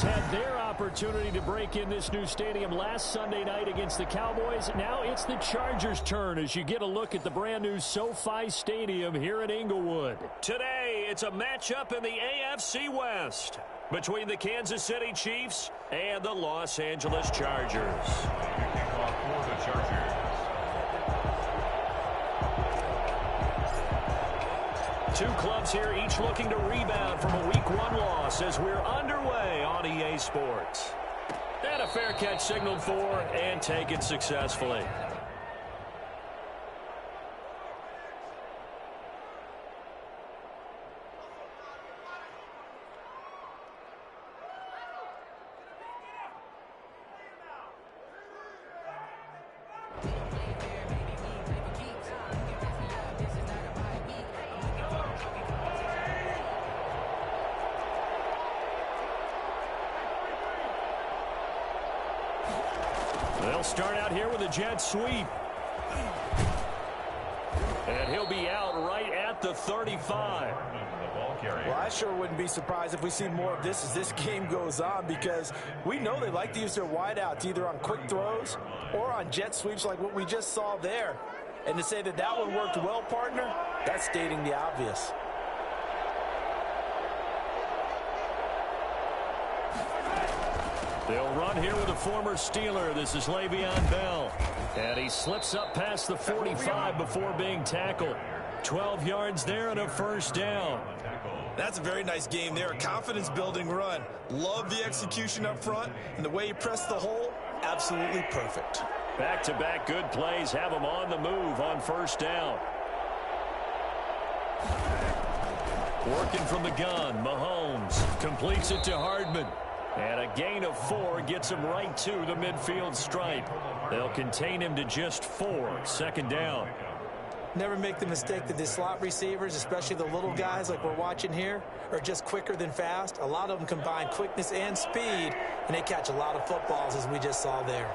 Rams had their opportunity to break in this new stadium last Sunday night against the Cowboys. Now it's the Chargers' turn as you get a look at the brand new SoFi Stadium here in Inglewood. Today, it's a matchup in the AFC West between the Kansas City Chiefs and the Los Angeles Chargers. For the Chargers. Two clubs here, each looking to rebound from a Week 1 loss as we're underway on EA Sports. And a fair catch signaled for and taken successfully. They'll start out here with a jet sweep. And he'll be out right at the 35. Well, I sure wouldn't be surprised if we see more of this as this game goes on, because we know they like to use their wideouts either on quick throws or on jet sweeps like what we just saw there. And to say that that one worked well, partner, that's stating the obvious. They'll run here with a former Steeler. This is Le'Veon Bell. And he slips up past the 45 before being tackled. 12 yards there and a first down. That's a very nice game there. A confidence-building run. Love the execution up front, and the way he pressed the hole, absolutely perfect. Back-to-back good plays have him on the move on first down. Working from the gun, Mahomes completes it to Hardman. And a gain of 4 gets him right to the midfield stripe. They'll contain him to just 4. Second down. Never make the mistake that the slot receivers, especially the little guys like we're watching here, are just quicker than fast. A lot of them combine quickness and speed, and they catch a lot of footballs, as we just saw there.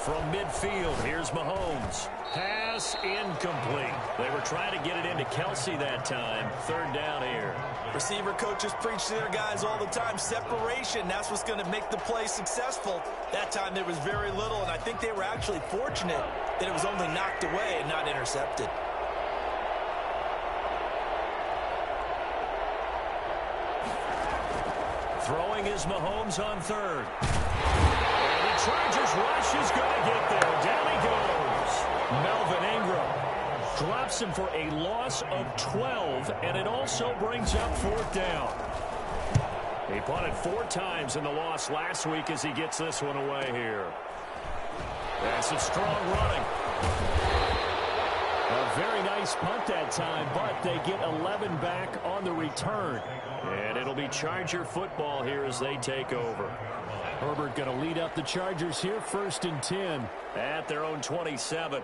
From midfield, here's Mahomes. Pass incomplete. They were trying to get it into Kelsey that time. Third down here. Receiver coaches preach to their guys all the time. Separation, that's what's going to make the play successful. That time there was very little, and I think they were actually fortunate that it was only knocked away and not intercepted. Throwing is Mahomes on third. And the Chargers rush is going to get there. Down he goes. Melvin Ingram drops him for a loss of 12, and it also brings up fourth down. He punted 4 times in the loss last week as he gets this one away here. That's a strong running. A very nice punt that time, but they get 11 back on the return. And it'll be Charger football here as they take over. Herbert going to lead up the Chargers here, 1st and 10 at their own 27.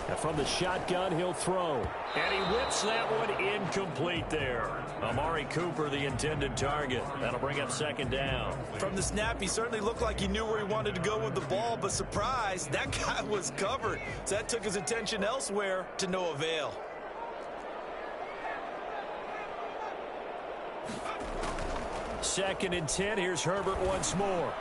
And from the shotgun, he'll throw. And he whips that one incomplete there. Amari Cooper, the intended target. That'll bring up second down. From the snap, he certainly looked like he knew where he wanted to go with the ball, but surprise, that guy was covered. So that took his attention elsewhere to no avail. Second and 10. Here's Herbert once more.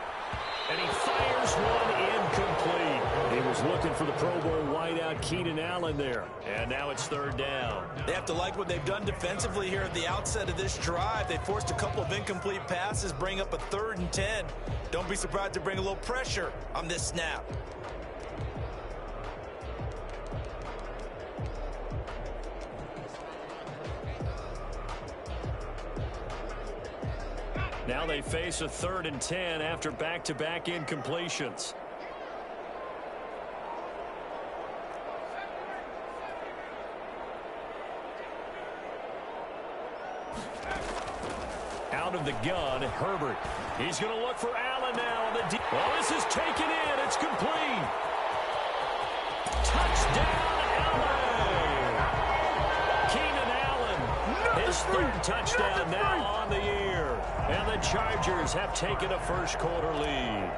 And he fires one incomplete. He was looking for the Pro Bowl wideout Keenan Allen there. And now it's third down. They have to like what they've done defensively here at the outset of this drive. They forced a couple of incomplete passes, bring up a 3rd and 10. Don't be surprised to bring a little pressure on this snap. Now they face a 3rd and 10 after back-to-back incompletions. Out of the gun, Herbert. He's going to look for Allen now. Well, this is taken in. It's complete. Touchdown, Allen. Keenan Allen. His 3rd touchdown now on the year. And the the Chargers have taken a first quarter lead.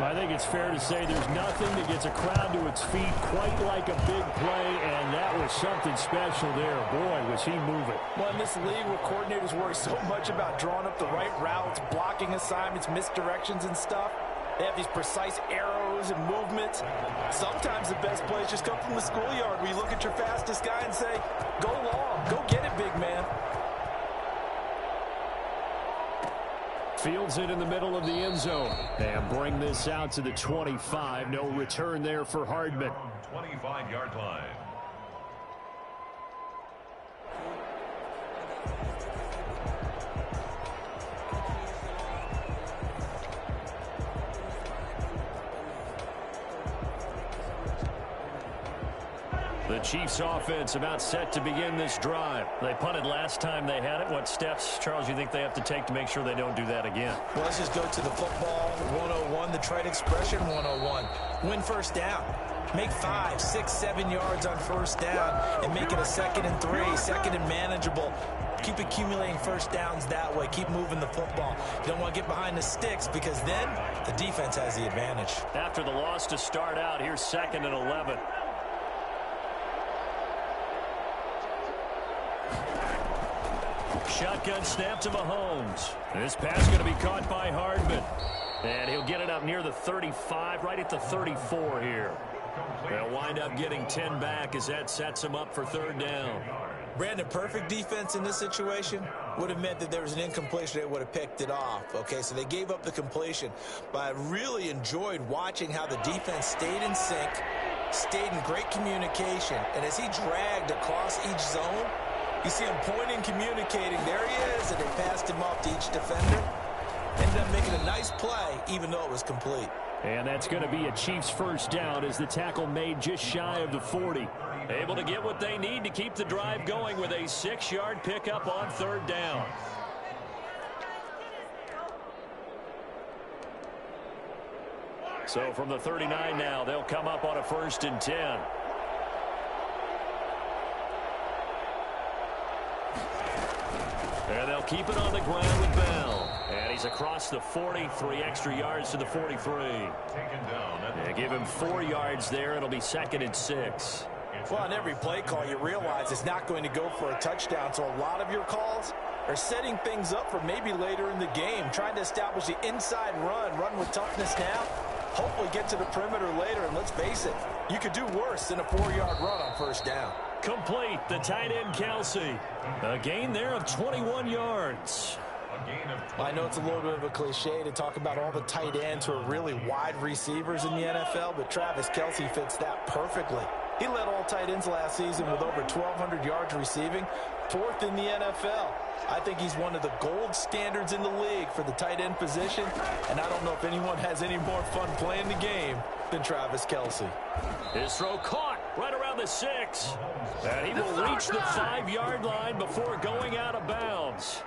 I think it's fair to say there's nothing that gets a crowd to its feet quite like a big play, and that was something special there. Boy, was he moving. Well, in this league where coordinators worry so much about drawing up the right routes, blocking assignments, misdirections and stuff, they have these precise arrows and movements. Sometimes the best plays just come from the schoolyard where you look at your fastest guy and say, go long, go get it, big man. Fields it in the middle of the end zone. And bring this out to the 25. No return there for Hardman. 25-yard line. The Chiefs offense about set to begin this drive. They punted last time they had it. What steps, Charles, you think they have to take to make sure they don't do that again? Well, let's just go to the football 101, the trade expression 101. Win first down. Make 5, 6, 7 yards on first down and make it a 2nd and 3, 2nd and manageable. Keep accumulating first downs that way. Keep moving the football. You don't want to get behind the sticks because then the defense has the advantage. After the loss to start out, here's 2nd and 11. Shotgun snap to Mahomes. This pass going to be caught by Hardman. And he'll get it up near the 35, right at the 34 here. They'll wind up getting 10 back as that sets them up for 3rd down. Brandon, perfect defense in this situation would have meant that there was an incompletion. They would have picked it off. Okay, so they gave up the completion. But I really enjoyed watching how the defense stayed in sync, stayed in great communication. And as he dragged across each zone, you see him pointing, communicating. There he is, and they passed him off to each defender. Ended up making a nice play, even though it was complete. And that's going to be a Chiefs first down as the tackle made just shy of the 40. Able to get what they need to keep the drive going with a 6-yard pickup on 3rd down. So from the 39 now, they'll come up on a 1st and 10. And they'll keep it on the ground with Bell. And he's across the 40, 3 extra yards to the 43. Taken down. They give him 4 yards there. It'll be 2nd and 6. Well, on every play call, you realize it's not going to go for a touchdown. So a lot of your calls are setting things up for maybe later in the game, trying to establish the inside run with toughness now, hopefully get to the perimeter later. And let's face it, you could do worse than a 4-yard run on first down. Complete, the tight end Kelsey. A gain there of 21 yards. I know it's a little bit of a cliche to talk about all the tight ends who are really wide receivers in the NFL, but Travis Kelce fits that perfectly. He led all tight ends last season with over 1,200 yards receiving, 4th in the NFL. I think he's one of the gold standards in the league for the tight end position, and I don't know if anyone has any more fun playing the game than Travis Kelce. His throw caught right around the 6. And he will reach the 5-yard line before going out of bounds.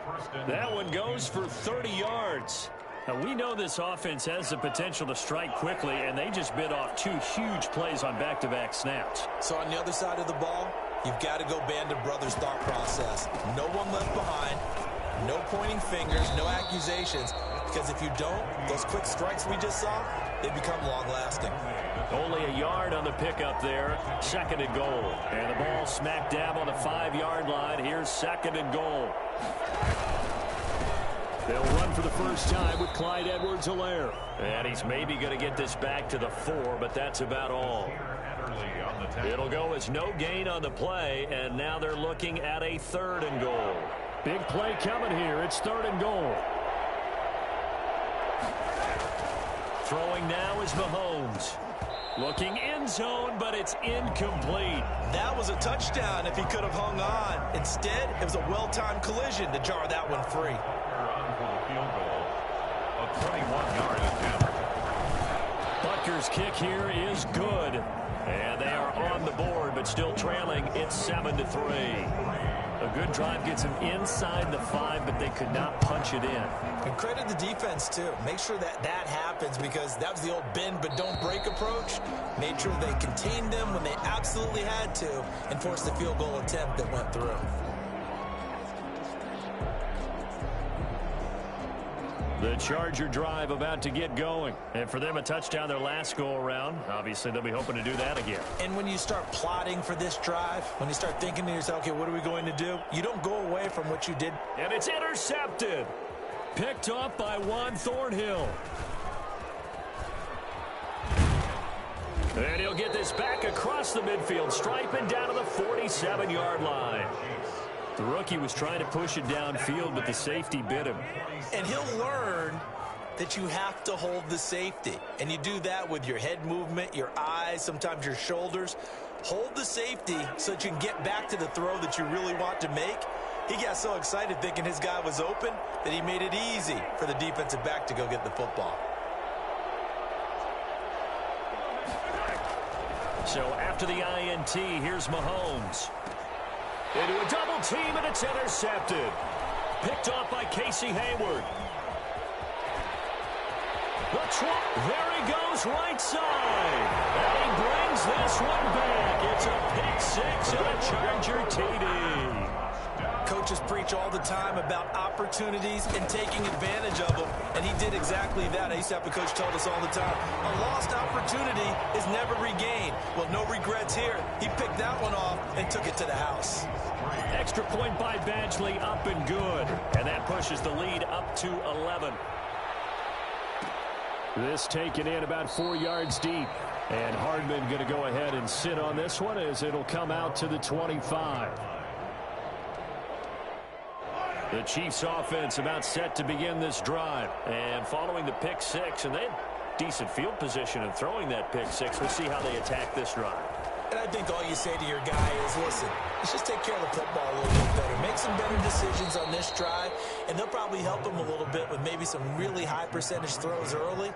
That one goes for 30 yards. Now, we know this offense has the potential to strike quickly, and they just bit off 2 huge plays on back-to-back snaps. So on the other side of the ball, you've got to go Band of Brothers thought process. No one left behind, no pointing fingers, no accusations, because if you don't, those quick strikes we just saw, they become long-lasting. Only a yard on the pickup there. 2nd and goal. And the ball smack dab on the 5-yard line. Here's 2nd and goal. They'll run for the first time with Clyde Edwards-Helaire. And he's maybe going to get this back to the 4, but that's about all. It'll go as no gain on the play, and now they're looking at a 3rd and goal. Big play coming here. It's 3rd and goal. Throwing now is Mahomes. Looking end zone, but it's incomplete. That was a touchdown if he could have hung on. Instead, it was a well-timed collision to jar that one free. On for the field goal. A 21-yard attempt. Butker's kick here is good. And they are on the board, but still trailing. It's 7-3. A good drive gets them inside the 5, but they could not punch it in. And credit the defense, too. Make sure that happens because that was the old bend but don't break approach. Made sure they contained them when they absolutely had to and forced the field goal attempt that went through. The Charger drive about to get going. And for them, a touchdown their last go-around. Obviously, they'll be hoping to do that again. And when you start plotting for this drive, when you start thinking to yourself, okay, what are we going to do? You don't go away from what you did. And it's intercepted. Picked off by Juan Thornhill. And he'll get this back across the midfield stripe and down to the 47-yard line. The rookie was trying to push it downfield, but the safety bit him. And he'll learn that you have to hold the safety. And you do that with your head movement, your eyes, sometimes your shoulders. Hold the safety so that you can get back to the throw that you really want to make. He got so excited thinking his guy was open that he made it easy for the defensive back to go get the football. So after the INT, here's Mahomes. Into a double team, and it's intercepted. Picked off by Casey Hayward. There he goes, right side. And he brings this one back. It's a pick six and a Charger TD. Coaches preach all the time about opportunities and taking advantage of them, and he did exactly that. I used to have a coach tell us all the time, a lost opportunity is never regained. Well, no regrets here. He picked that one off and took it to the house. Extra point by Badgley, up and good. And that pushes the lead up to 11. This taken in about 4 yards deep. And Hardman going to go ahead and sit on this one as it'll come out to the 25. The Chiefs offense about set to begin this drive. And following the pick six, and they had decent field position in throwing that pick six. We'll see how they attack this drive. And I think all you say to your guy is, listen, let's just take care of the football a little bit better. Make some better decisions on this drive, and they'll probably help him a little bit with maybe some really high percentage throws early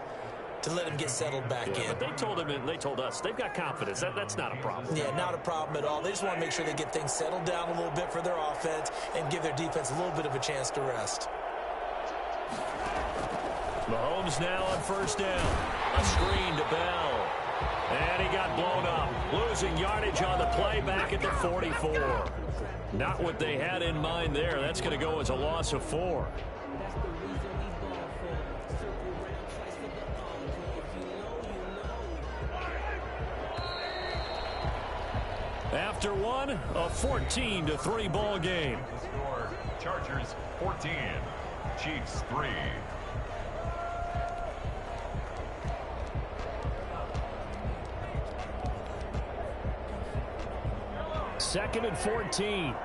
to let him get settled back in. But they told him, and they told us, they've got confidence. That's not a problem. Yeah, not a problem at all. They just want to make sure they get things settled down a little bit for their offense and give their defense a little bit of a chance to rest. Mahomes now on first down. A screen to Bell. And he got blown up. Losing yardage on the play back at the 44. Not what they had in mind there. That's going to go as a loss of 4. After one, a 14-3 ball game. Score, Chargers 14, Chiefs 3. Second and 14.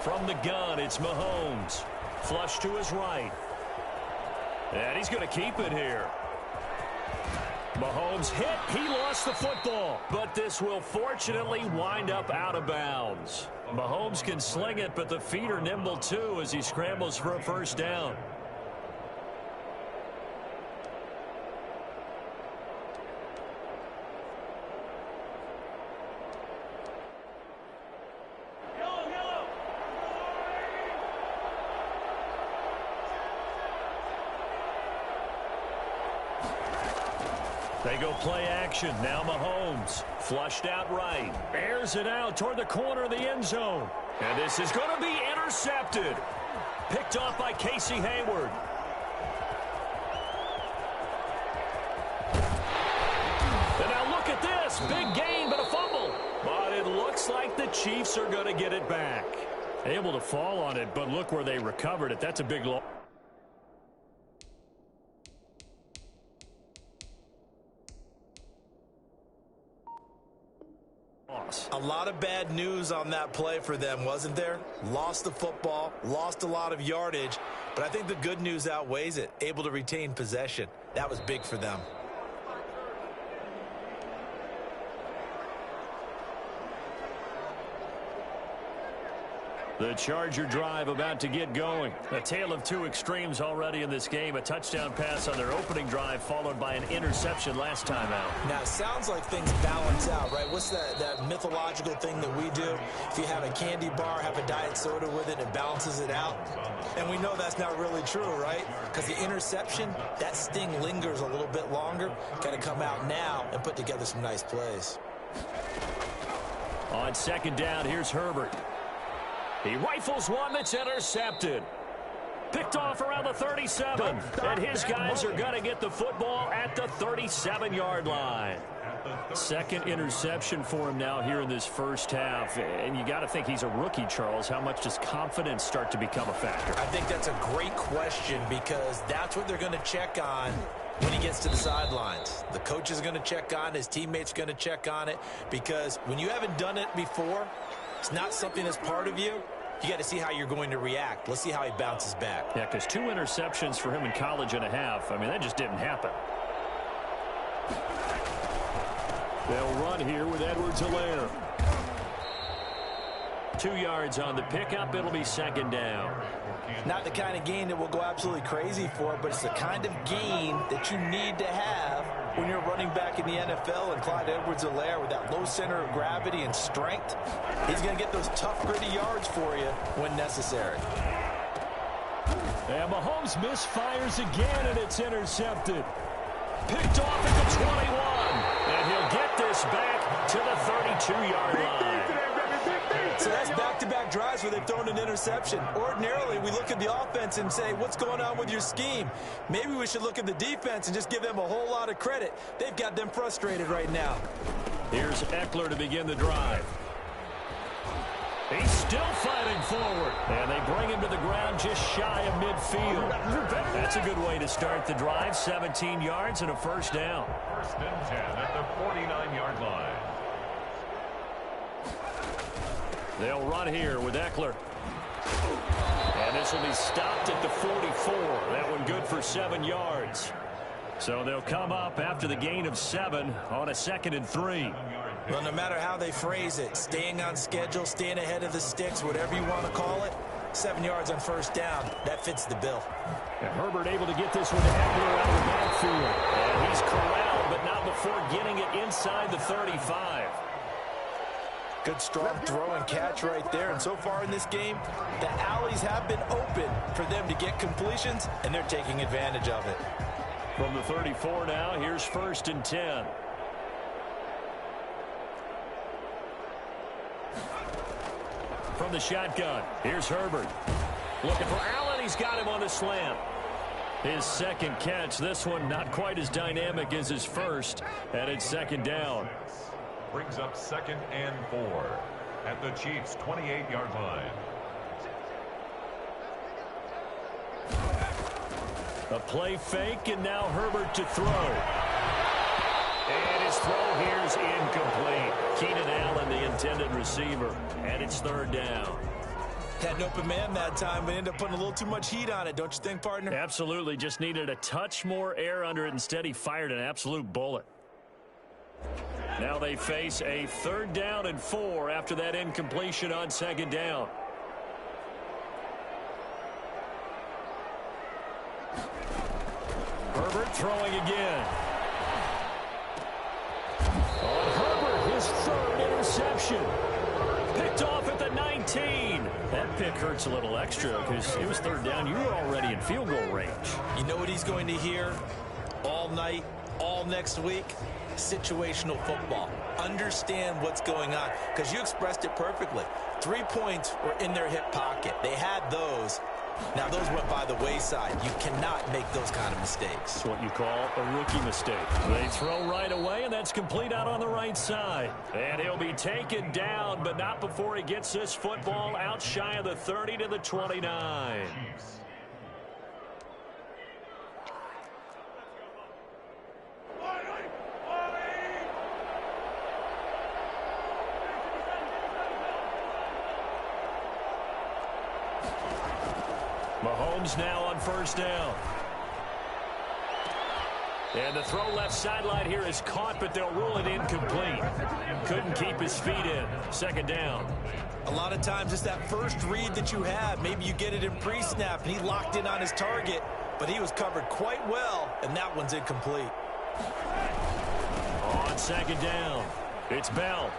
From the gun, it's Mahomes. Flush to his right. And he's going to keep it here. Mahomes hit. He lost the football. But this will fortunately wind up out of bounds. Mahomes can sling it, but the feet are nimble too as he scrambles for a first down. They go play action. Now Mahomes. Flushed out right. Airs it out toward the corner of the end zone. And this is going to be intercepted. Picked off by Casey Hayward. And now look at this. Big gain, but a fumble. But it looks like the Chiefs are going to get it back. Able to fall on it, but look where they recovered it. That's a big loss. A lot of bad news on that play for them, wasn't there? Lost the football, lost a lot of yardage, but I think the good news outweighs it. Able to retain possession. That was big for them. The Charger drive about to get going. A tale of two extremes already in this game. A touchdown pass on their opening drive followed by an interception last time out. Now, it sounds like things balance out, right? What's that mythological thing that we do? If you have a candy bar, have a diet soda with it, it balances it out. And we know that's not really true, right? Because the interception, that sting lingers a little bit longer. Got to come out now and put together some nice plays. On second down, here's Herbert. He rifles one that's intercepted. Picked off around the 37. And his guys are going to get the football at the 37-yard line. Second interception for him now here in this first half. And you got to think he's a rookie, Charles. How much does confidence start to become a factor? I think that's a great question because that's what they're going to check on when he gets to the sidelines. The coach is going to check on it. His teammates are going to check on it because when you haven't done it before, it's not something that's part of you. You got to see how you're going to react. Let's see how he bounces back. Yeah, because 2 interceptions for him in college and a half. I mean, that just didn't happen. They'll run here with Edwards-Helaire. 2 yards on the pickup. It'll be second down. Not the kind of gain that we'll go absolutely crazy for, but it's the kind of gain that you need to have when you're running back in the NFL. And Clyde Edwards-Helaire, with that low center of gravity and strength, he's going to get those tough, gritty yards for you when necessary. And Mahomes misfires again, and it's intercepted. Picked off at the 21. And he'll get this back to the 32-yard line. So that's back-to-back drives where they've thrown an interception. Ordinarily, we look at the offense and say, what's going on with your scheme? Maybe we should look at the defense and just give them a whole lot of credit. They've got them frustrated right now. Here's Eckler to begin the drive. He's still fighting forward. And they bring him to the ground just shy of midfield. That's a good way to start the drive. 17 yards and a first down. First and 10 at the 49-yard line. They'll run here with Eckler. And this will be stopped at the 44. That one good for 7 yards. So they'll come up after the gain of 7 on a 2nd and 3. Well, no matter how they phrase it, staying on schedule, staying ahead of the sticks, whatever you want to call it, 7 yards on first down, that fits the bill. And Herbert able to get this one to Eckler out of the backfield. And he's corralled, but not before getting it inside the 35. Good strong throw and catch right there. And so far in this game, the alleys have been open for them to get completions, and they're taking advantage of it. From the 34 now, here's 1st and 10. From the shotgun, here's Herbert. Looking for Allen. He's got him on the slant. His second catch. This one not quite as dynamic as his first. And it's 2nd down. Brings up 2nd and 4 at the Chiefs' 28-yard line. A play fake, and now Herbert to throw. And his throw here is incomplete. Keenan Allen, the intended receiver. And it's 3rd down. Had an open man that time, but ended up putting a little too much heat on it, don't you think, partner? Absolutely. Just needed a touch more air under it. Instead, he fired an absolute bullet. Now they face a 3rd down and 4 after that incompletion on 2nd down. Herbert throwing again. On Herbert, his 3rd interception. Picked off at the 19. That pick hurts a little extra because it was 3rd down. You were already in field goal range. You know what he's going to hear all night, all next week? Situational football. Understand what's going on, because you expressed it perfectly. 3 points were in their hip pocket. They had those. Now those went by the wayside. You cannot make those kind of mistakes. That's what you call a rookie mistake. They throw right away, and that's complete out on the right side. And he'll be taken down, but not before he gets this football out shy of the 30 to the 29. Mahomes now on 1st down. And the throw left sideline here is caught, but they'll rule it incomplete. Couldn't keep his feet in. 2nd down. A lot of times it's that first read that you have. Maybe you get it in pre-snap, and he locked in on his target, but he was covered quite well, and that one's incomplete. On 2nd down, it's Bell.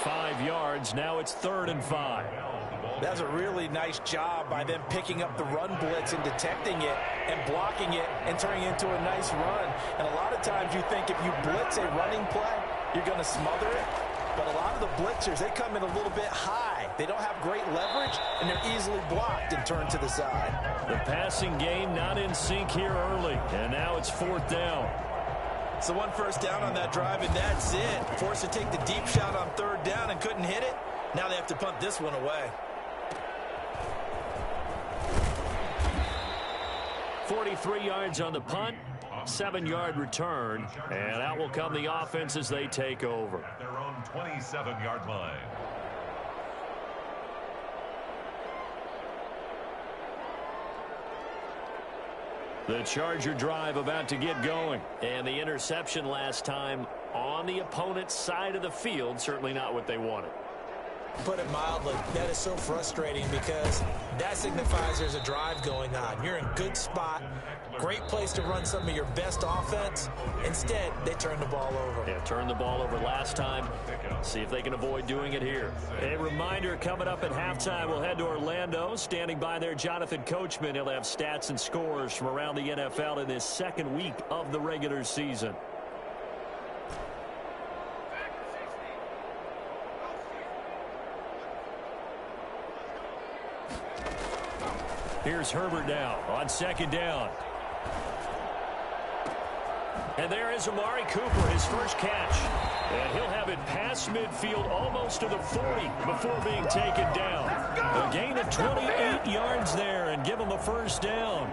5 yards. Now it's 3rd and 5. That's a really nice job by them picking up the run blitz and detecting it and blocking it and turning it into a nice run. And a lot of times you think if you blitz a running play, you're going to smother it. but a lot of the blitzers, they come in a little bit high. They don't have great leverage, and they're easily blocked and turned to the side. The passing game not in sync here early, and now it's 4th down. So 1 first down on that drive, and that's it. Forced to take the deep shot on 3rd down and couldn't hit it. Now they have to punt this one away. 43 yards on the punt, 7-yard return, and out will come the offense as they take over. At their own 27-yard line. The Charger drive about to get going. And the interception last time on the opponent's side of the field, certainly not what they wanted. Put it mildly, that is so frustrating because that signifies there's a drive going on. You're in good spot, great place to run some of your best offense. Instead, they turn the ball over. Yeah, turned the ball over last time. See if they can avoid doing it here. A reminder, coming up at halftime, we'll head to Orlando. Standing by there, Jonathan Coachman. He'll have stats and scores from around the NFL in this 2nd week of the regular season. Here's Herbert now on 2nd down. And there is Amari Cooper, his first catch. And he'll have it past midfield almost to the 40 before being taken down. A gain of 28 yards there and give him a first down.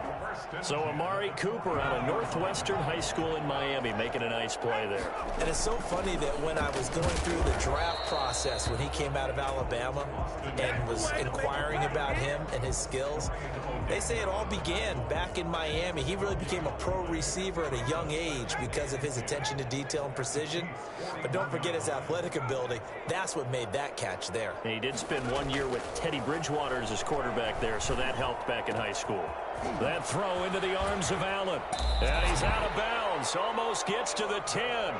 So Amari Cooper out of Northwestern High School in Miami making a nice play there. And it's so funny that when I was going through the draft process when he came out of Alabama and was inquiring about him and his skills, they say it all began back in Miami. He really became a pro receiver at a young age because of his attention to detail and precision. But don't forget his athletic ability. That's what made that catch there. And he did spend 1 year with Teddy Bridgewater as his quarterback there, so that helped back in high school. That throw into the arms of Allen. And he's out of bounds. Almost gets to the 10.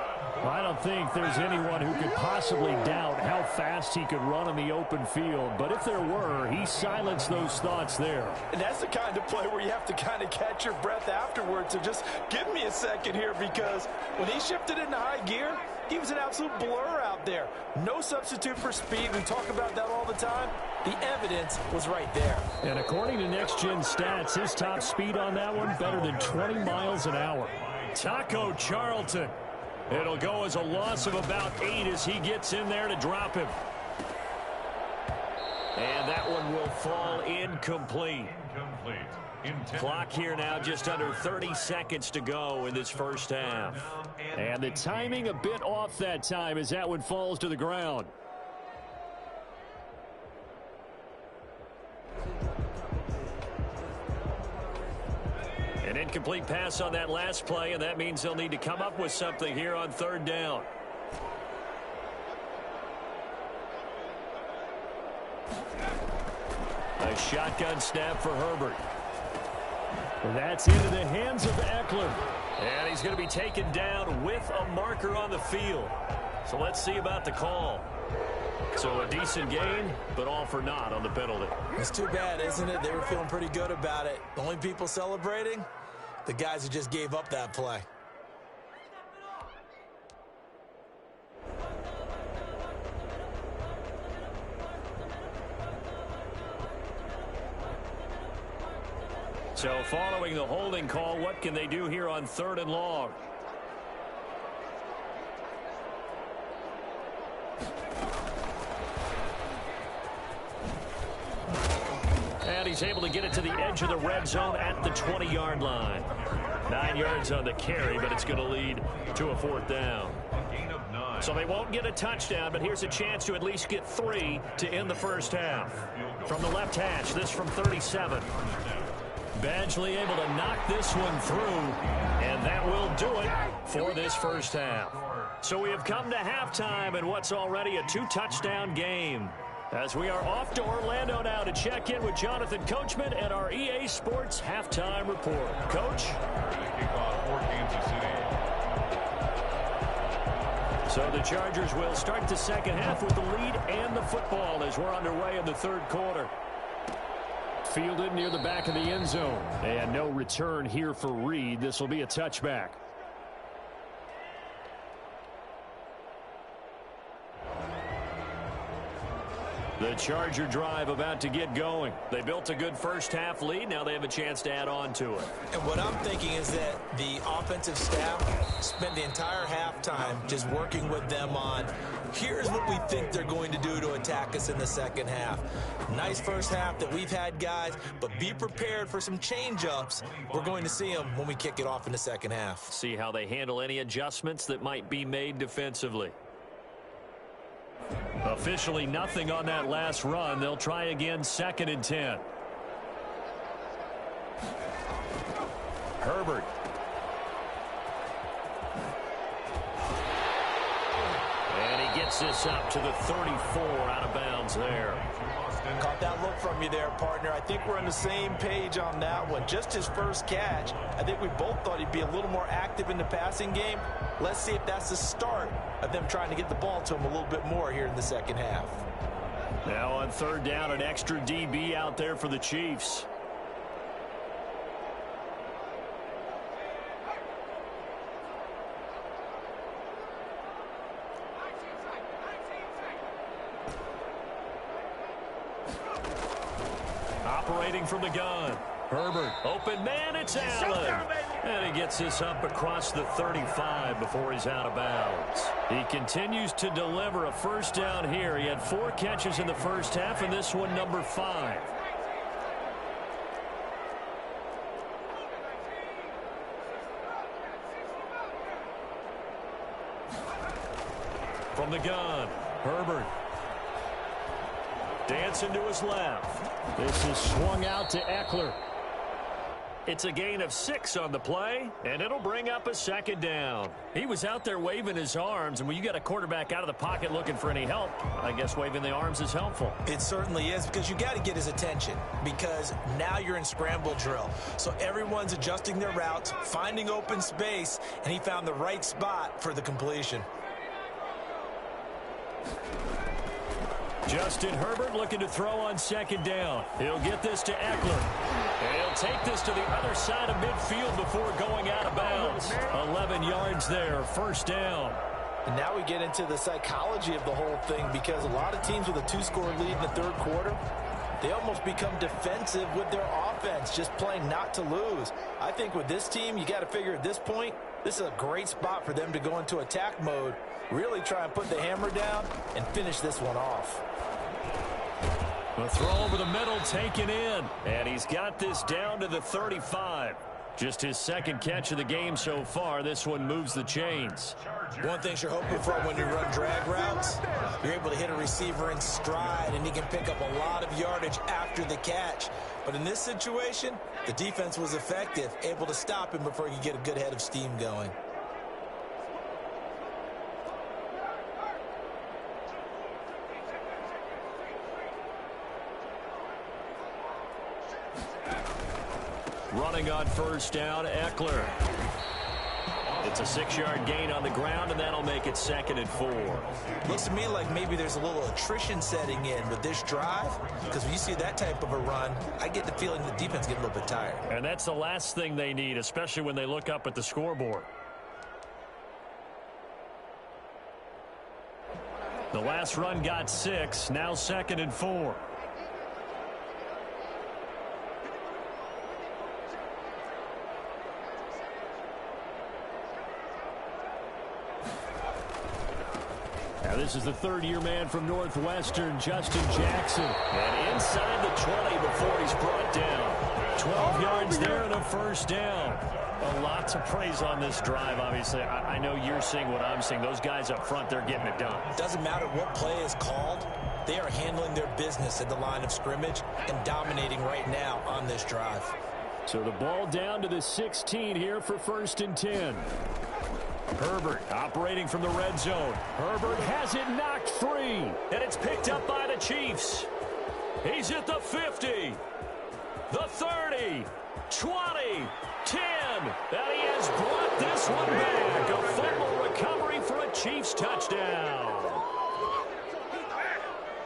I don't think there's anyone who could possibly doubt how fast he could run in the open field. But if there were, he silenced those thoughts there. And that's the kind of play where you have to kind of catch your breath afterwards. So just give me a second here, because when he shifted into high gear, he was an absolute blur out there. No substitute for speed. We talk about that all the time. The evidence was right there. And according to Next Gen Stats, his top speed on that one better than 20 miles an hour. Taco Charlton. It'll go as a loss of about 8 as he gets in there to drop him. And that one will fall incomplete. Clock here now, just under 30 seconds to go in this first half. And the timing a bit off that time as that one falls to the ground. An incomplete pass on that last play, and that means they'll need to come up with something here on 3rd down. A shotgun snap for Herbert. That's into the hands of Eckler. And he's going to be taken down with a marker on the field. So let's see about the call. So a decent gain, but all for naught on the penalty. It's too bad, isn't it? They were feeling pretty good about it. The only people celebrating, the guys who just gave up that play. So following the holding call, what can they do here on 3rd and long? And he's able to get it to the edge of the red zone at the 20-yard line. 9 yards on the carry, but it's going to lead to a 4th down. So they won't get a touchdown, but here's a chance to at least get 3 to end the first half. From the left hash, this from 37. Badgley able to knock this one through, and that will do it for this first half. So we have come to halftime in what's already a 2-touchdown game. As we are off to Orlando now to check in with Jonathan Coachman and our EA Sports Halftime Report. Coach? So the Chargers will start the second half with the lead and the football as we're underway in the 3rd quarter. Fielded near the back of the end zone. And no return here for Reed. This will be a touchback. The Charger drive about to get going. They built a good first-half lead. Now they have a chance to add on to it. And what I'm thinking is that the offensive staff spent the entire halftime just working with them on, here's what we think they're going to do to attack us in the second half. Nice first half that we've had, guys, but be prepared for some change-ups. We're going to see them when we kick it off in the second half. See how they handle any adjustments that might be made defensively. Officially nothing on that last run. They'll try again, 2nd and 10. Herbert. And he gets this up to the 34, out of bounds there. Caught that look from you there, partner. I think we're on the same page on that one. Just his first catch, I think we both thought he'd be a little more active in the passing game. Let's see if that's the start of them trying to get the ball to him a little bit more here in the second half. Now on 3rd down, an extra DB out there for the Chiefs. Operating from the gun. Herbert, open man, it's Allen. And he gets this up across the 35 before he's out of bounds. He continues to deliver a first down here. He had 4 catches in the first half, and this one number 5. From the gun, Herbert. Dancing to his left. This is swung out to Eckler. It's a gain of 6 on the play, and it'll bring up a 2nd down. He was out there waving his arms, and when you got a quarterback out of the pocket looking for any help, I guess waving the arms is helpful. It certainly is, because you got to get his attention, because now you're in scramble drill. So everyone's adjusting their routes, finding open space, and he found the right spot for the completion. Justin Herbert looking to throw on 2nd down. He'll get this to Eckler. And he'll take this to the other side of midfield before going out of bounds. 11 yards there, 1st down. And now we get into the psychology of the whole thing, because a lot of teams with a 2-score lead in the 3rd quarter, they almost become defensive with their offense, just playing not to lose. I think with this team, you got to figure at this point, this is a great spot for them to go into attack mode, really try and put the hammer down and finish this one off. A throw over the middle taken in, and he's got this down to the 35. Just his 2nd catch of the game so far. This one moves the chains. One thing you're hoping for when you run drag routes, you're able to hit a receiver in stride, and he can pick up a lot of yardage after the catch. But in this situation, the defense was effective, able to stop him before he could get a good head of steam going. Running on 1st down, Eckler. It's a 6-yard gain on the ground, and that'll make it 2nd and 4. Looks to me like maybe there's a little attrition setting in with this drive, because when you see that type of a run, I get the feeling the defense gets a little bit tired. And that's the last thing they need, especially when they look up at the scoreboard. The last run got 6, now 2nd and 4. Now this is the 3rd-year man from Northwestern, Justin Jackson. And inside the 20 before he's brought down. 12 yards there and a 1st down. A lot to praise on this drive, obviously. I know you're seeing what I'm seeing. Those guys up front, they're getting it done. Doesn't matter what play is called. They are handling their business at the line of scrimmage and dominating right now on this drive. So the ball down to the 16 here for 1st and 10. Herbert operating from the red zone. Herbert has it knocked free, and it's picked up by the Chiefs. He's at the 50, the 30, 20, 10, and he has brought this one back. A fumble recovery for a Chiefs touchdown.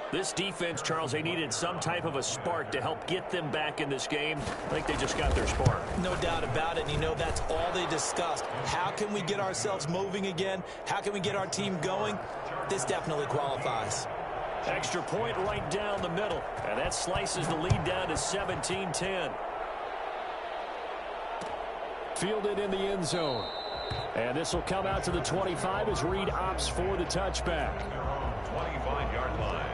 This defense, Charles, they needed some type of a spark to help get them back in this game. I think they just got their spark. No doubt about it. And you know, that's all they discussed. How can we get ourselves moving again? How can we get our team going? This definitely qualifies. Extra point right down the middle. And that slices the lead down to 17-10. Fielded in the end zone. And this will come out to the 25 as Reed opts for the touchback. 25-yard line.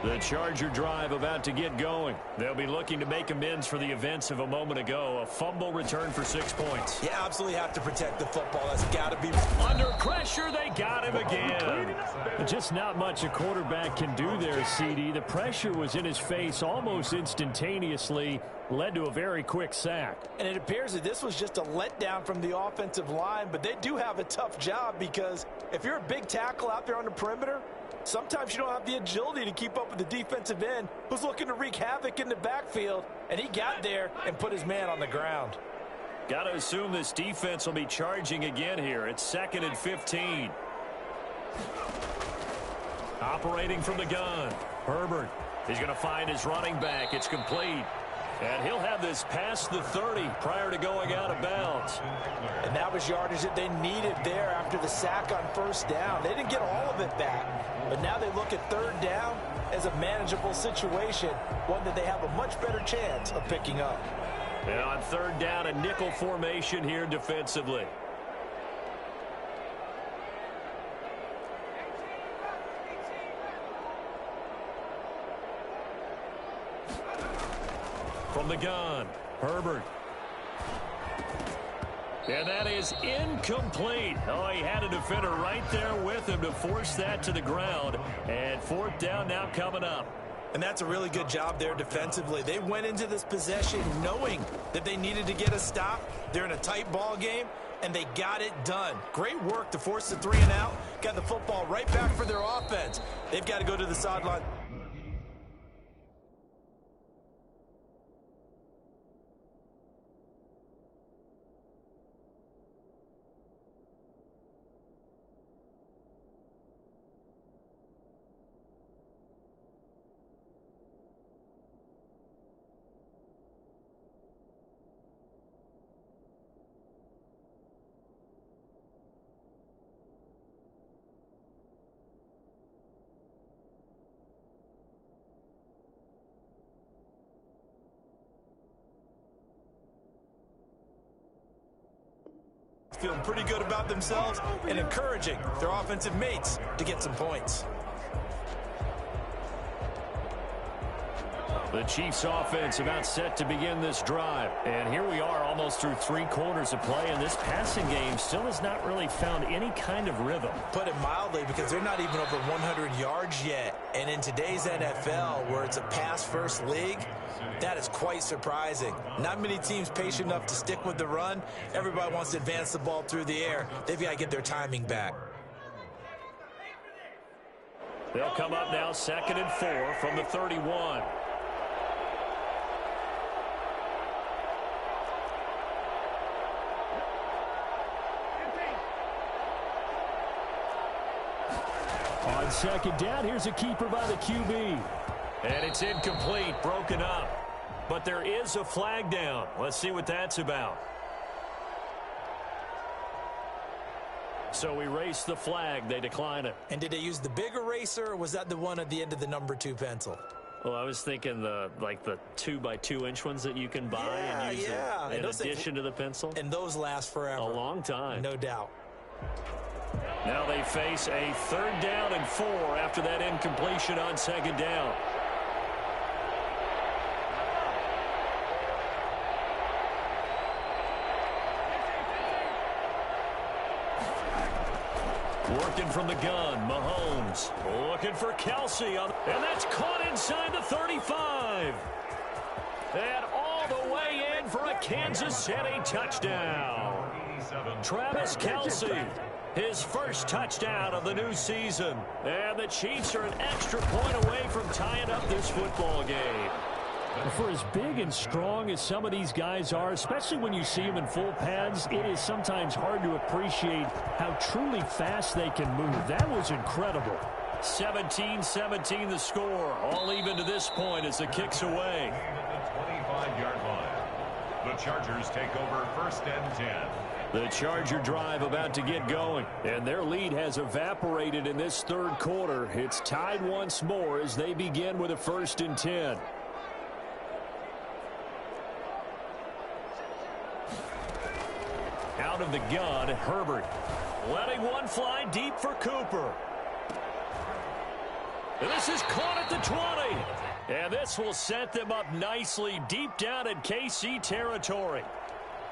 The Charger drive about to get going. They'll be looking to make amends for the events of a moment ago. A fumble return for 6 points. Yeah, absolutely have to protect the football. That's got to be... Under pressure, they got him again. Just not much a quarterback can do there, CD. The pressure was in his face almost instantaneously. Led to a very quick sack. And it appears that this was just a letdown from the offensive line, but they do have a tough job because if you're a big tackle out there on the perimeter, sometimes you don't have the agility to keep up with the defensive end who's looking to wreak havoc in the backfield, and he got there and put his man on the ground. Got to assume this defense will be charging again here. It's 2nd and 15. Operating from the gun. Herbert. He's going to find his running back. It's complete. And he'll have this past the 30 prior to going out of bounds. And that was yardage that they needed there after the sack on first down. They didn't get all of it back, but now they look at third down as a manageable situation, one that they have a much better chance of picking up. And on third down, a nickel formation here defensively. From the gun, Herbert. And that is incomplete. Oh, he had a defender right there with him to force that to the ground. And 4th down now coming up. And that's a really good job there defensively. They went into this possession knowing that they needed to get a stop. They're in a tight ball game, and they got it done. Great work to force the 3 and out. Got the football right back for their offense. They've got to go to the sideline. Feeling pretty good about themselves and encouraging their offensive mates to get some points. The Chiefs offense about set to begin this drive. And here we are almost through 3 quarters of play, and this passing game still has not really found any kind of rhythm. Put it mildly, because they're not even over 100 yards yet. And in today's NFL, where it's a pass-first league, that is quite surprising. Not many teams patient enough to stick with the run. Everybody wants to advance the ball through the air. They've got to get their timing back. They'll come up now 2nd and 4 from the 31. On 2nd down, here's a keeper by the QB. And it's incomplete, broken up. But there is a flag down. Let's see what that's about. So we race the flag. They decline it. And did they use the big eraser, or was that the one at the end of the number 2 pencil? Well, I was thinking the 2x2-inch ones that you can buy and use in addition to the pencil. And those last forever. A long time. No doubt. Now they face a 3rd down and 4 after that incompletion on 2nd down. Working from the gun, Mahomes looking for Kelsey, and that's caught inside the 35. And all the way in for a Kansas City touchdown. Travis Kelce, his first touchdown of the new season. And the Chiefs are an extra point away from tying up this football game. For as big and strong as some of these guys are, especially when you see them in full pads, it is sometimes hard to appreciate how truly fast they can move. That was incredible. 17-17 the score. All even to this point as the kick's away. The 25-yard line. The Chargers take over 1st and 10. The Charger drive about to get going, and their lead has evaporated in this third quarter. It's tied once more as they begin with a 1st and 10. Out of the gun, Herbert. Letting one fly deep for Cooper. And this is caught at the 20. And this will set them up nicely deep down in KC territory.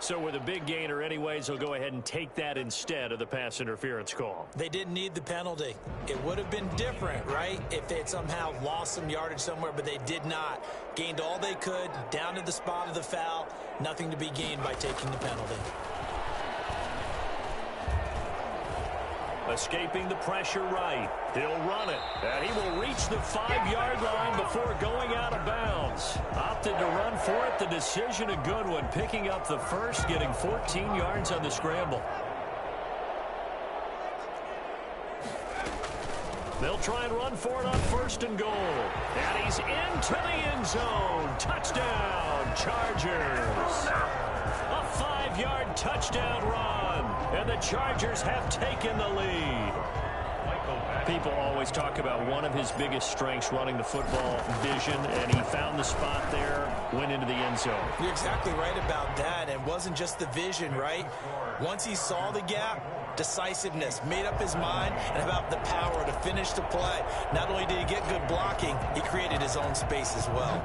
So with a big gainer anyways, they'll go ahead and take that instead of the pass interference call. They didn't need the penalty. It would have been different, right, if they had somehow lost some yardage somewhere, but they did not. Gained all they could, down to the spot of the foul. Nothing to be gained by taking the penalty. Escaping the pressure right. He'll run it. And he will reach the 5-yard line before going out of bounds. Opted to run for it. The decision a good one. Picking up the first, getting 14 yards on the scramble. They'll try and run for it on 1st and goal. And he's into the end zone. Touchdown, Chargers. A 5-yard touchdown run. And the Chargers have taken the lead. People always talk about one of his biggest strengths, running the football, vision, and he found the spot there, went into the end zone. You're exactly right about that. It wasn't just the vision, right? Once he saw the gap, decisiveness, made up his mind, and about the power to finish the play. Not only did he get good blocking, he created his own space as well.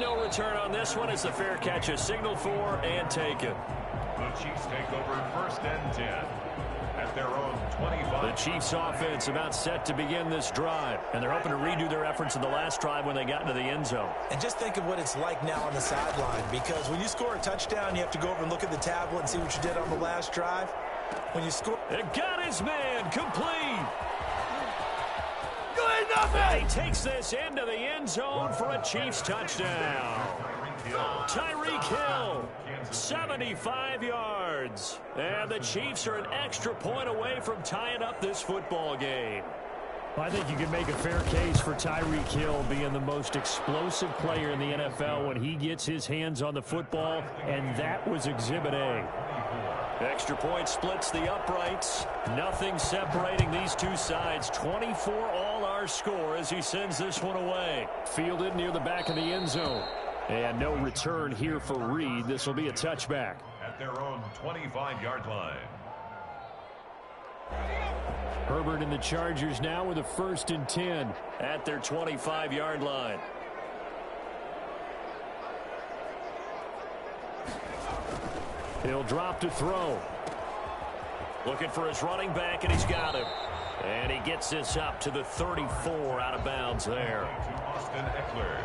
No return on this one as the fair catch is signaled for and taken. The Chiefs take over 1st and 10 at their own 25. The Chiefs offense about set to begin this drive, and they're hoping to redo their efforts in the last drive when they got into the end zone. And just think of what it's like now on the sideline, because when you score a touchdown, you have to go over and look at the tablet and see what you did on the last drive. When you score... It got his man complete. Nothing. He takes this into the end zone for a Chiefs touchdown. Tyreek Hill, 75 yards. And the Chiefs are an extra point away from tying up this football game. I think you can make a fair case for Tyreek Hill being the most explosive player in the NFL when he gets his hands on the football, and that was Exhibit A. Extra point splits the uprights. Nothing separating these two sides. 24 all our score as he sends this one away. Fielded near the back of the end zone. And no return here for Reed. This will be a touchback. At their own 25-yard line. Herbert and the Chargers now with a 1st and 10 at their 25-yard line. He'll drop to throw. Looking for his running back, and he's got him. And he gets this up to the 34 out of bounds there. To Austin Eckler.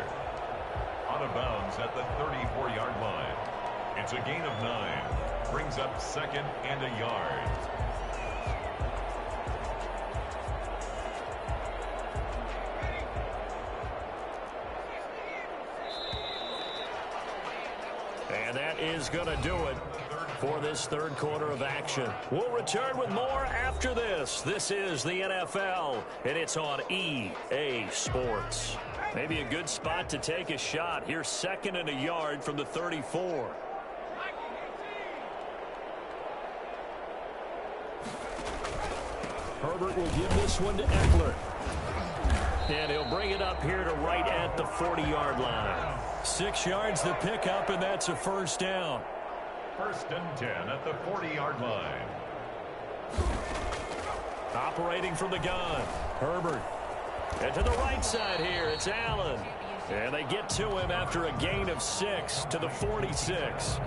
Out of bounds at the 34-yard line. It's a gain of 9. Brings up 2nd and a yard. And that is going to do it for this third quarter of action. We'll return with more after this. This is the NFL, and it's on EA Sports. Maybe a good spot to take a shot. Here's 2nd and a yard from the 34. Herbert will give this one to Eckler. And he'll bring it up here to right at the 40-yard line. 6 yards to pick up, and that's a 1st down. 1st and 10 at the 40-yard line. Operating from the gun, Herbert. And to the right side here, it's Allen. And they get to him after a gain of 6 to the 46.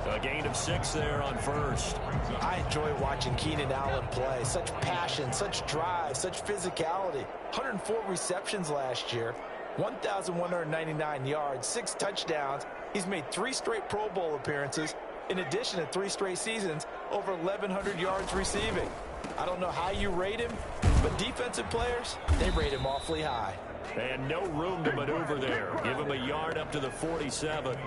A gain of 6 there on 1st. I enjoy watching Keenan Allen play. Such passion, such drive, such physicality. 104 receptions last year, 1,199 yards, 6 touchdowns. He's made 3 straight Pro Bowl appearances, in addition to 3 straight seasons, over 1,100 yards receiving. I don't know how you rate him, but defensive players, they rate him awfully high. And no room to maneuver there. Give him a yard up to the 47.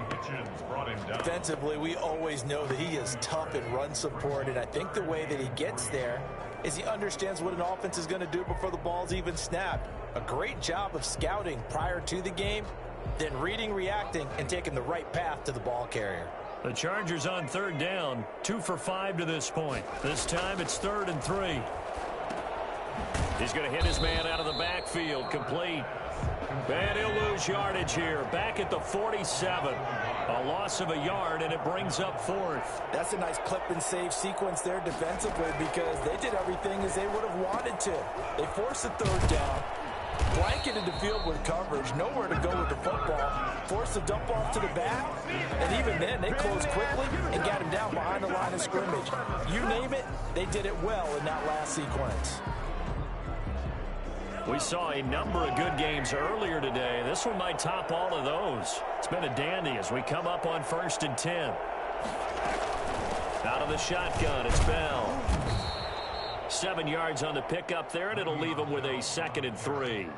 Defensively, we always know that he is tough in run support, and I think the way that he gets there is he understands what an offense is going to do before the ball's even snapped. A great job of scouting prior to the game, then reading, reacting, and taking the right path to the ball carrier. The Chargers on third down, 2 for 5 to this point. This time it's 3rd and 3. He's going to hit his man out of the backfield, complete. And he'll lose yardage here, back at the 47. A loss of a yard, and it brings up 4th. That's a nice clip and save sequence there defensively because they did everything as they would have wanted to. They forced the 3rd down, blanketed the field with coverage, nowhere to go with the football, forced the dump off to the back, and even then they closed quickly and got him down behind the line of scrimmage. You name it, they did it well in that last sequence. We saw a number of good games earlier today. This one might top all of those. It's been a dandy as we come up on 1st and 10. Out of the shotgun, it's Bell. 7 yards on the pickup there, and it'll leave him with a 2nd and 3.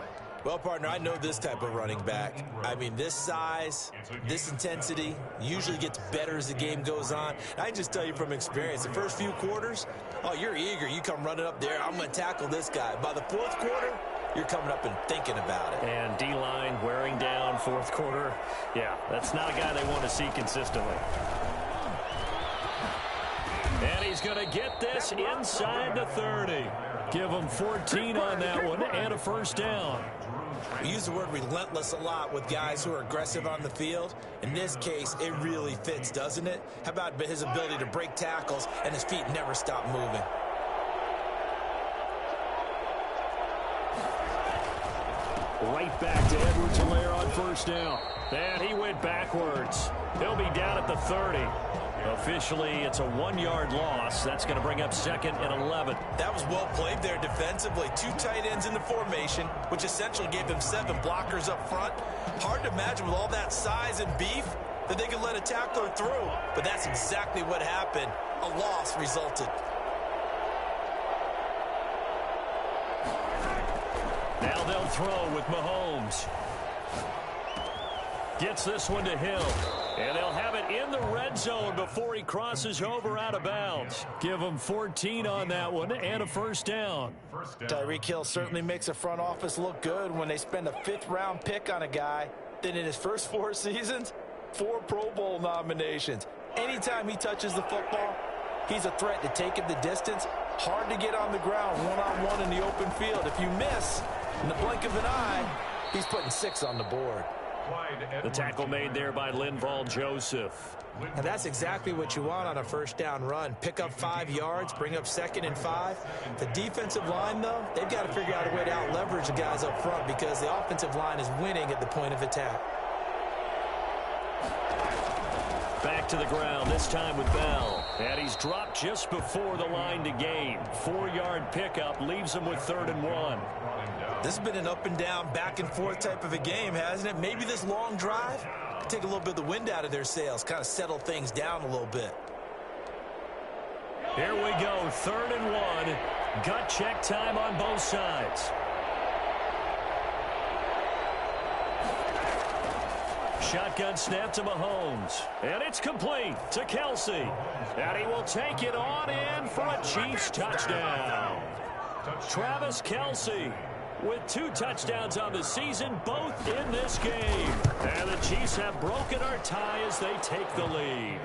Well, partner, I know this type of running back. I mean, this size, this intensity usually gets better as the game goes on. I can just tell you from experience, the first few quarters, oh, you're eager. You come running up there, I'm going to tackle this guy. By the 4th quarter, you're coming up and thinking about it. And D-line wearing down 4th quarter. Yeah, that's not a guy they want to see consistently. And he's going to get this inside the 30. Give him 14 on that one and a 1st down. We use the word relentless a lot with guys who are aggressive on the field. In this case, it really fits, doesn't it? How about his ability to break tackles and his feet never stop moving? Right back to Edwards-Helaire on 1st down. And he went backwards. He'll be down at the 30. Officially, it's a 1-yard loss. That's going to bring up 2nd and 11. That was well played there defensively. 2 tight ends in the formation, which essentially gave them 7 blockers up front. Hard to imagine with all that size and beef that they could let a tackler through. But that's exactly what happened. A loss resulted. Now they'll throw with Mahomes. Gets this one to Hill. And they'll have it in the red zone before he crosses over out of bounds. Give him 14 on that one and a 1st down. Tyreek Hill certainly makes a front office look good when they spend a 5th-round pick on a guy. Then in his first 4 seasons, 4 Pro Bowl nominations. Anytime he touches the football, he's a threat to take him the distance. Hard to get on the ground one-on-one in the open field. If you miss, in the blink of an eye, he's putting 6 on the board. The tackle made there by Linval Joseph. And that's exactly what you want on a 1st down run. Pick up 5 yards, bring up 2nd and 5. The defensive line, though, they've got to figure out a way to out-leverage the guys up front because the offensive line is winning at the point of attack. Back to the ground, this time with Bell. And he's dropped just before the line to gain. 4-yard pickup leaves him with 3rd and 1. This has been an up-and-down, back-and-forth type of a game, hasn't it? Maybe this long drive could take a little bit of the wind out of their sails, kind of settle things down a little bit. Here we go, 3rd and 1. Gut check time on both sides. Shotgun snap to Mahomes. And it's complete to Kelsey. And he will take it on in for a Chiefs touchdown. Travis Kelsey with 2 touchdowns on the season, both in this game. And the Chiefs have broken our tie as they take the lead.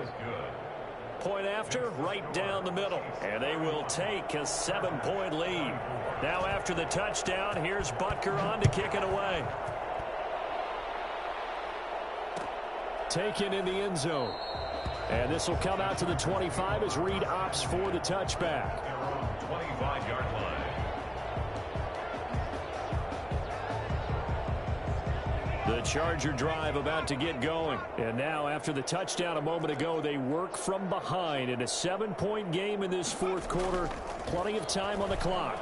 Point after, right down the middle. And they will take a 7-point lead. Now after the touchdown, here's Butker on to kick it away. Taken in the end zone. And this will come out to the 25 as Reed opts for the touchback. 25-yard line. The Charger drive about to get going. And now after the touchdown a moment ago, they work from behind in a 7-point game in this 4th quarter. Plenty of time on the clock.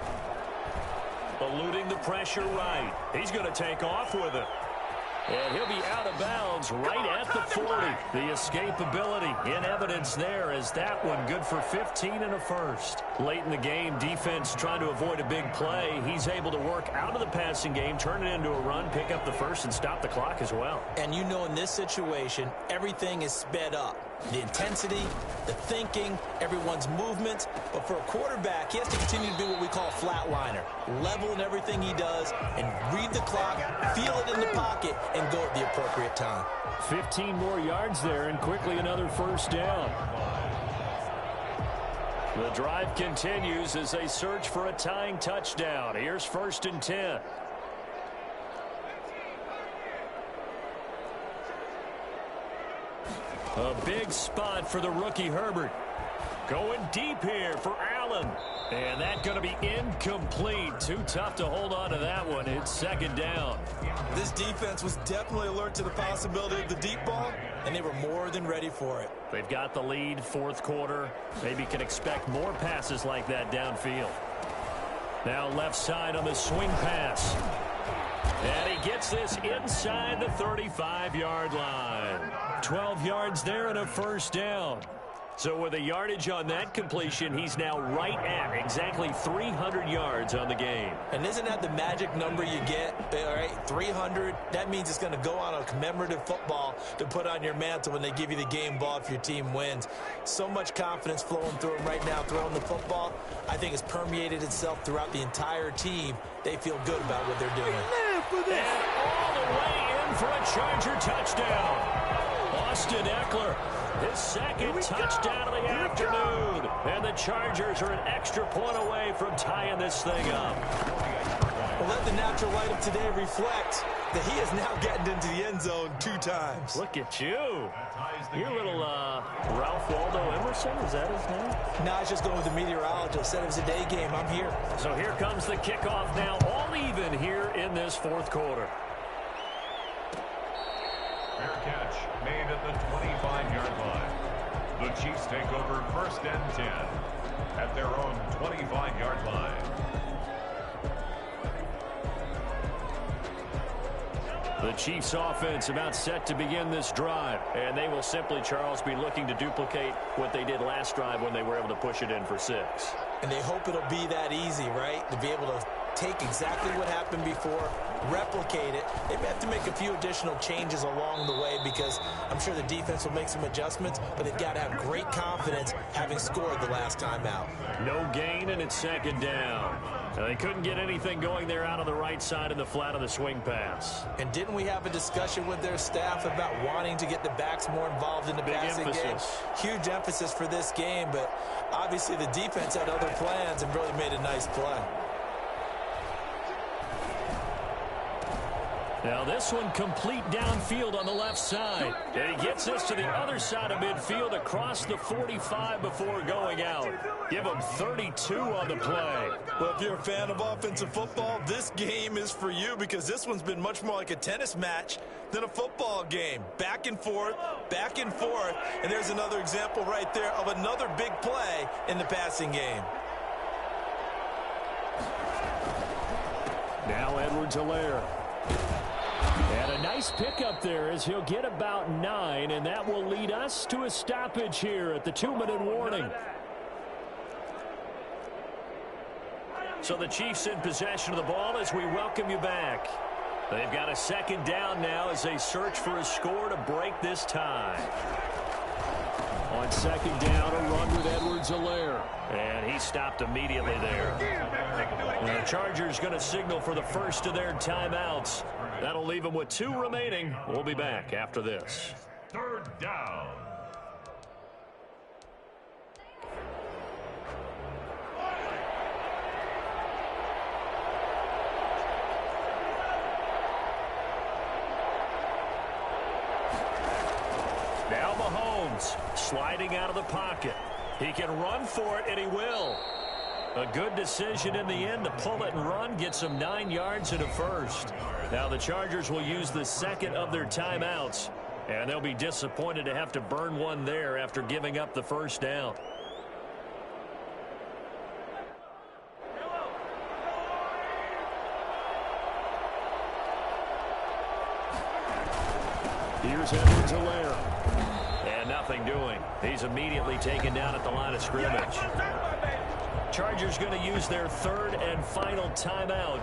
Eluding the pressure right. He's going to take off with it. And he'll be out of bounds right at the 40. The escapability in evidence there as that one good for 15 and a 1st. Late in the game, defense trying to avoid a big play. He's able to work out of the passing game, turn it into a run, pick up the 1st, and stop the clock as well. And you know in this situation, everything is sped up. the intensity, the thinking, everyone's movements. But for a quarterback, he has to continue to be what we call a flatliner. Level in everything he does and read the clock, feel it in the pocket, and go at the appropriate time. 15 more yards there and quickly another first down. The drive continues as they search for a tying touchdown. Here's 1st and 10. A big spot for the rookie Herbert. Going deep here for Allen. And that's going to be incomplete. Too tough to hold on to that one. It's 2nd down. This defense was definitely alert to the possibility of the deep ball, and they were more than ready for it. They've got the lead, 4th quarter. Maybe can expect more passes like that downfield. Now left side on the swing pass. And he gets this inside the 35-yard line. 12 yards there and a first down. So with a yardage on that completion, he's now right at exactly 300 yards on the game. And isn't that the magic number you get? All right, 300. That means it's going to go on a commemorative football to put on your mantle when they give you the game ball if your team wins. So much confidence flowing through him right now, throwing the football. I think it's permeated itself throughout the entire team. They feel good about what they're doing. And all the way in for a Charger touchdown. Austin Eckler, his 2nd touchdown of the afternoon. And the Chargers are an extra point away from tying this thing up. Well, let the natural light of today reflect that he is now getting into the end zone 2 times. Look at you. You're a little Ralph Waldo Emerson, is that his name? No, I was just going with the meteorologist. Said it was a day game. I'm here. So here comes the kickoff now, all even here in this 4th quarter. Fair catch made at the 25-yard line. The Chiefs take over 1st and 10 at their own 25-yard line. The Chiefs offense about set to begin this drive, and they will simply, Charles, be looking to duplicate what they did last drive when they were able to push it in for 6. And they hope it'll be that easy, right? To be able to take exactly what happened before, replicate it. They may have to make a few additional changes along the way because I'm sure the defense will make some adjustments, but they've got to have great confidence having scored the last time out. No gain, and it's 2nd down. Now, they couldn't get anything going there out on the right side of the flat of the swing pass. And didn't we have a discussion with their staff about wanting to get the backs more involved in the passing game? Huge emphasis for this game, but obviously the defense had other plans and really made a nice play. Now this one complete downfield on the left side. And he gets this to the other side of midfield across the 45 before going out. Give him 32 on the play. Well, if you're a fan of offensive football, this game is for you because this one's been much more like a tennis match than a football game. Back and forth, and there's another example right there of another big play in the passing game. Now Edwards-Helaire. And a nice pickup there as he'll get about 9, and that will lead us to a stoppage here at the 2-minute warning. So the Chiefs in possession of the ball as we welcome you back. They've got a 2nd down now as they search for a score to break this tie. On 2nd down, a run with Edwards-Helaire. And he stopped immediately there. And the Chargers going to signal for the first of their timeouts. That'll leave them with 2 remaining. We'll be back after this. 3rd down. Now Mahomes sliding out of the pocket. He can run for it, and he will. A good decision in the end to pull it and run, get some 9 yards and a first. Now the Chargers will use the 2nd of their timeouts, and they'll be disappointed to have to burn one there after giving up the first down. Here's Edwards-Helaire. And nothing doing. He's immediately taken down at the line of scrimmage. Chargers going to use their 3rd and final timeout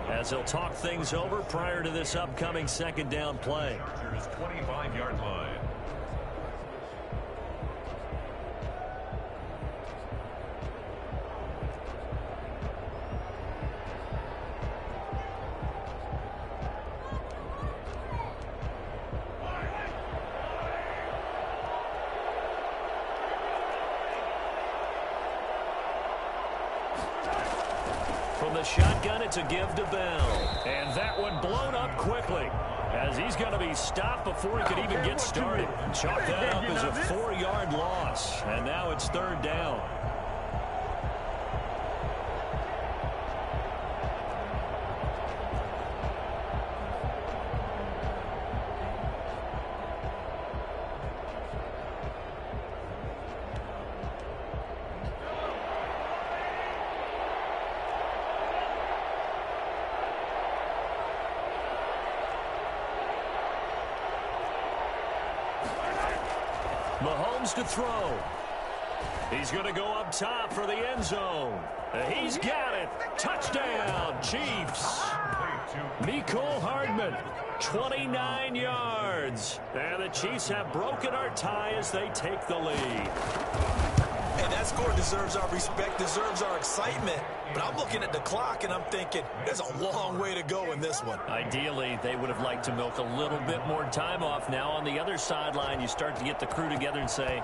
as they'll talk things over prior to this upcoming 2nd down play. Chargers 25-yard line. From the shotgun, it's a give to Bell. And that one blown up quickly, as he's going to be stopped before he could even get started. Chalk that up as a 4-yard loss, and now it's 3rd down. Mahomes to throw. He's going to go up top for the end zone. He's got it. Touchdown, Chiefs. Mecole Hardman, 29 yards. And the Chiefs have broken our tie as they take the lead. And that score deserves our respect, deserves our excitement. But I'm looking at the clock, and I'm thinking there's a long way to go in this one. Ideally, they would have liked to milk a little bit more time off. Now on the other sideline, you start to get the crew together and say,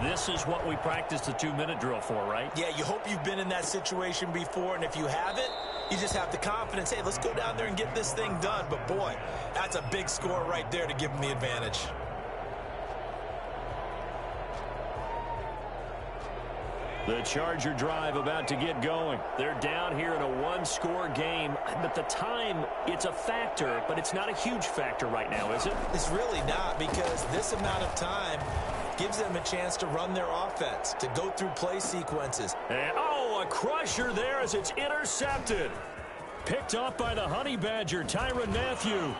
this is what we practiced the 2-minute drill for, right? Yeah, you hope you've been in that situation before, and if you haven't, you just have the confidence, hey, let's go down there and get this thing done. But, boy, that's a big score right there to give them the advantage. The Charger drive about to get going. They're down here in a 1-score game, but the time, it's a factor, but it's not a huge factor right now, is it? It's really not, because this amount of time gives them a chance to run their offense, to go through play sequences. And, oh, a crusher there as it's intercepted. Picked up by the Honey Badger, Tyrann Mathieu.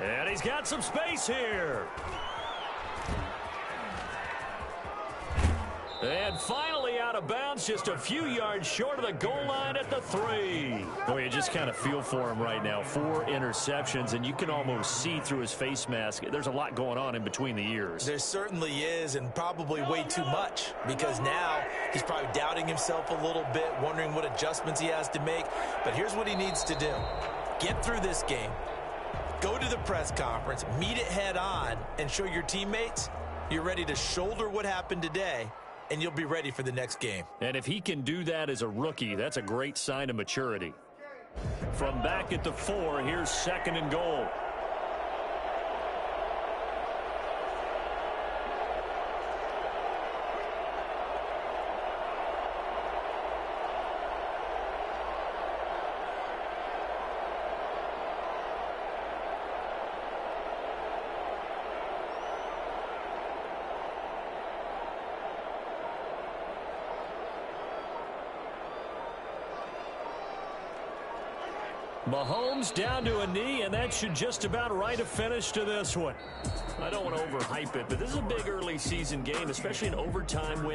And he's got some space here. And finally out of bounds, just a few yards short of the goal line at the 3. Boy, you just kind of feel for him right now. 4 interceptions, and you can almost see through his face mask. There's a lot going on in between the ears. There certainly is, and probably way too much, because now he's probably doubting himself a little bit, wondering what adjustments he has to make. But here's what he needs to do. Get through this game. Go to the press conference, meet it head on, and show your teammates you're ready to shoulder what happened today, and you'll be ready for the next game. And if he can do that as a rookie, that's a great sign of maturity. From back at the 4, here's 2nd and goal. Mahomes down to a knee, and that should just about write a finish to this one. I don't want to overhype it, but this is a big early season game, especially an overtime win.